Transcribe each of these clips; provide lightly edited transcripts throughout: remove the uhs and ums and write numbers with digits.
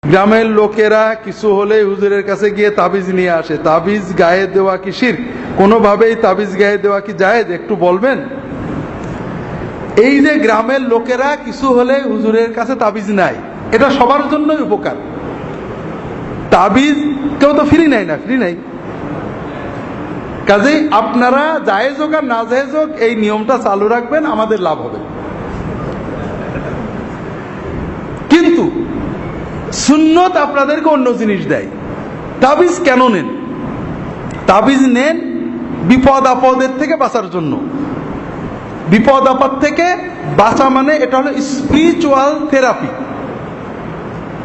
গ্রামের লোকেরা কিছু হলে হুজুরের কাছে গিয়ে তাবিজ নিয়ে আসে। তাবিজ গায়ে দেওয়া কি শিরক? কোনোভাবেই তাবিজ গায়ে দেওয়া কি জায়েজ? একটু বলবেন। এই যে গ্রামের লোকেরা কিছু হলে হুজুরের কাছে তাবিজ নাই, এটা সবার জন্যই উপকার। তাবিজ কেউ তো ফ্রি নেয় না, ফ্রি নাই। কাজেই আপনারা জায়েজ হোক আর না জায়েজ হোক এই নিয়মটা চালু রাখবেন, আমাদের লাভ হবে। কিন্তু সুন্নত আপনাদেরকে অন্য জিনিস দেয়। তাবিজ কেন নেন? তাবিজ নেন বিপদ আপদের থেকে বাঁচার জন্য। বিপদ আপদ থেকে বাঁচা মানে এটা হলো স্পিরিচুয়াল থেরাপি।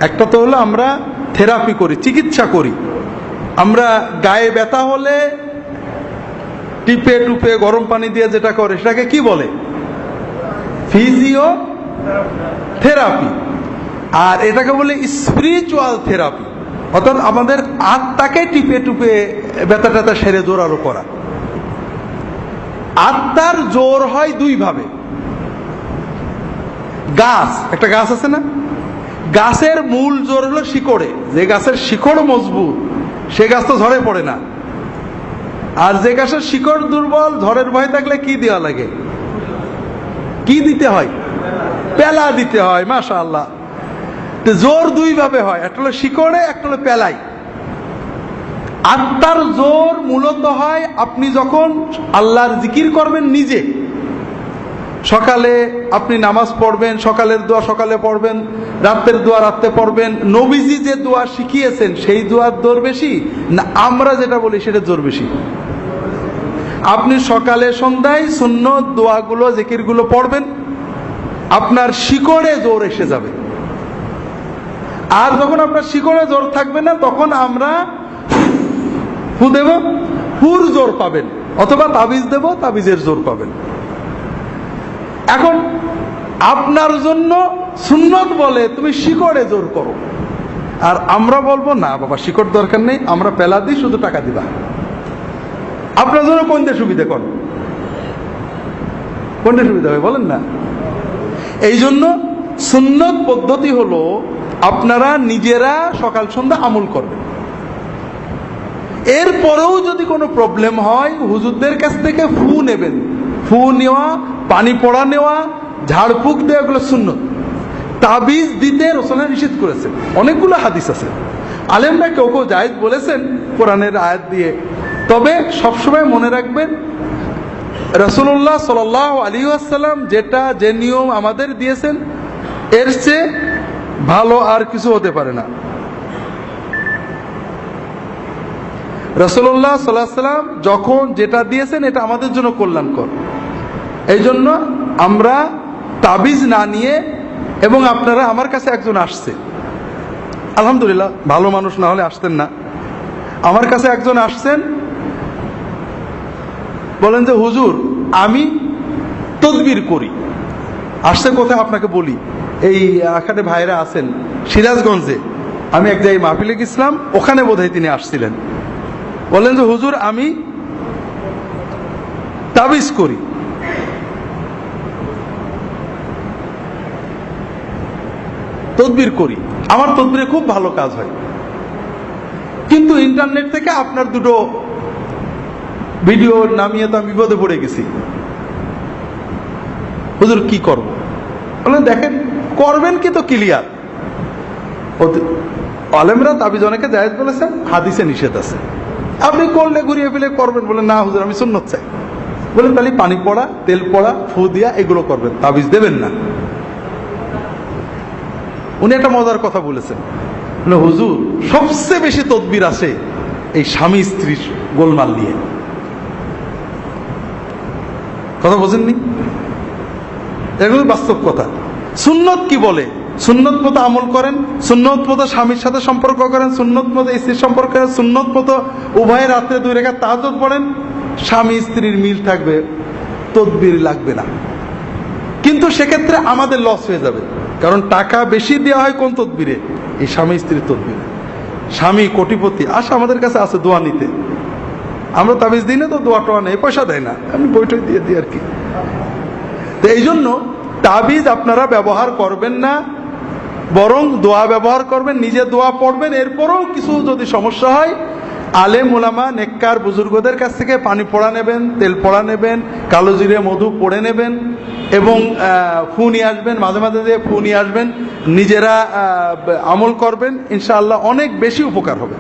একটা তো হলো আমরা থেরাপি করি, চিকিৎসা করি। আমরা গায়ে ব্যথা হলে টিপে টুপে গরম পানি দিয়ে যেটা করে সেটাকে কি বলে? Physio therapy. আর এটাকে বলে স্পিরিচুয়াল থেরাপি, অর্থাৎ আমাদের আত্মাকে টিপে টুপে ব্যথা ট্যাথা সেরে জোরালো করা। আত্মার জোর হয় দুই ভাবে। গাছ, একটা গাছ আছে না, গাছের মূল জোর হলো শিকড়ে। যে গাছের শিকড় মজবুত সে গাছ তো ঝড়ে পড়ে না। আর যে গাছের শিকড় দুর্বল, ঝড়ের ভয় থাকলে কি দেওয়া লাগে? কি দিতে হয়? পেলা দিতে হয়। মাশাআল্লাহ। জোর দুই ভাবে হয়, একটা হলো শিকড়ে, একটা হলো পেলাই। আত্মার জোর মূলত হয় আপনি যখন আল্লাহর জিকির করবেন নিজে। সকালে আপনি নামাজ পড়বেন, সকালের দোয়া সকালে পড়বেন, রাতের দোয়া রাতে পড়বেন। নবীজি যে দোয়া শিখিয়েছেন সেই দোয়ার জোর বেশি না আমরা যেটা বলি সেটা জোর বেশি? আপনি সকালে সন্ধ্যায় সুন্নত দোয়াগুলো জিকিরগুলো পড়বেন, আপনার শিকড়ে জোর এসে যাবে। আর যখন আপনার শিকড়ে জোর থাকবে না তখন আমরা ফু দেব, ফুর জোর পাবেন, অথবা তাবিজ দেব, তাবিজের জোর পাবেন। এখন আপনার জন্য সুন্নত বলে তুমি শিকড়ে জোর করো, আর আমরা বলবো না বাবা শিকড় দরকার নেই, আমরা পেলা দিই, শুধু টাকা দিবা। আপনার জন্য কোনটা সুবিধা? কোনটা সুবিধা হবে বলেন না? এই জন্য সুন্নত পদ্ধতি হলো আপনারা নিজেরা সকাল সন্ধ্যা আমল করবেন। এরপরেও যদি কোনো প্রবলেম হয় হুজুরদের কাছ থেকে ফু নেবেন। ফু নেওয়া, পানি পড়া নেওয়া, ঝাড়ফুঁক দেওয়া, এগুলো সুন্নত। তাবিজ দিতে রাসূল নিষেধ করেছেন, অনেকগুলো হাদিস আছে। আলেমরা কেউ কেউ জায়েজ বলেছেন কোরআনের আয়াত দিয়ে। তবে সবসময় মনে রাখবেন রাসূলুল্লাহ সাল্লাল্লাহু আলাইহি ওয়াসাল্লাম যে নিয়ম আমাদের দিয়েছেন এর চেয়ে ভালো আর কিছু হতে পারে না। রাসূলুল্লাহ সাল্লাল্লাহু আলাইহি ওয়াসাল্লাম যখন যেটা দিয়েছেন এটা আমাদের জন্য কল্যাণকর। এই জন্য আমরা তাবিজ না নিয়ে, এবং আপনারা আমার কাছে একজন আসছে, আলহামদুলিল্লাহ ভালো মানুষ না হলে আসতেন না, আমার কাছে একজন আসছেন, বলেন যে হুজুর আমি তদবির করি। আসছে কোথায় আপনাকে বলি, এই এখানে ভাইরা আছেন সিরাজগঞ্জে, আমি এক জায়গায় মাহফিলে গেছিলাম, ওখানে বোধহয় তিনি আসছিলেন। বলেন যে হুজুর আমি তাবিজ করি। তদবির করি, আমার তদবিরে খুব ভালো কাজ হয়, কিন্তু ইন্টারনেট থেকে আপনার দুটো ভিডিও নামিয়ে তো আমি বিপদে পড়ে গেছি। হুজুর কি করব? বলেন দেখেন করবেন কি তো ক্লিয়ার। আলেমরা তাবিজ অনেকে জায়েজ বলেছেন, হাদিসে নিষেধ আছে। আপনি করলে ঘুরিয়ে ফেলে করবেন, বলেন না হুজুর আমি সুন্নত চাই। বলেন তাহলে পানি পড়া, তেল পড়া, ফু দিয়া এগুলো করবেন, তাবিজ দেবেন না। উনি একটা মজার কথা বলেছেন, হুজুর সবচেয়ে বেশি তদবির আসে এই স্বামী স্ত্রীর গোলমাল নিয়ে। কথা বোঝেননি? এগুলো বাস্তব কথা। সুন্নত কি বলে? সুন্নত মতো আমল করেন, সুন্নত মতো স্বামীর সাথে সম্পর্ক করেন, সুন্নত মতো স্ত্রীর সম্পর্ক করেন, সুন্নত মতো উভয়ের রাত্রে 2 রাকাত তাহাজ্জুদ পড়েন, স্বামী স্ত্রীর মিল থাকবে, তদবির লাগবে না। কিন্তু সেক্ষেত্রে আমাদের লস হয়ে যাবে, কারণ টাকা বেশি দেওয়া হয় কোন তদবিরে? এই স্বামী স্ত্রীর তদবিরে। স্বামী কোটিপতি আসে আমাদের কাছে আছে দোয়া নিতে, আমরা তাবিজ দিই না তো, দোয়া টোয়া নেই, পয়সা দেয় না, আমি বইটই দিয়ে দিই আর কি। তো এই জন্য তাবিজ আপনারা ব্যবহার করবেন না, বরং দোয়া ব্যবহার করবেন, নিজে দোয়া পড়বেন। এরপরেও কিছু যদি সমস্যা হয়, আলেম ওলামা নেককার বুজুর্গদের কাছ থেকে পানি পড়া নেবেন, তেল পড়া নেবেন, কালো জিরে মধু পড়ে নেবেন এবং ফু নিয়ে আসবেন, মাঝে মাঝে দিয়ে ফু নিয়ে আসবেন, নিজেরা আমল করবেন, ইনশাআল্লাহ অনেক বেশি উপকার হবে।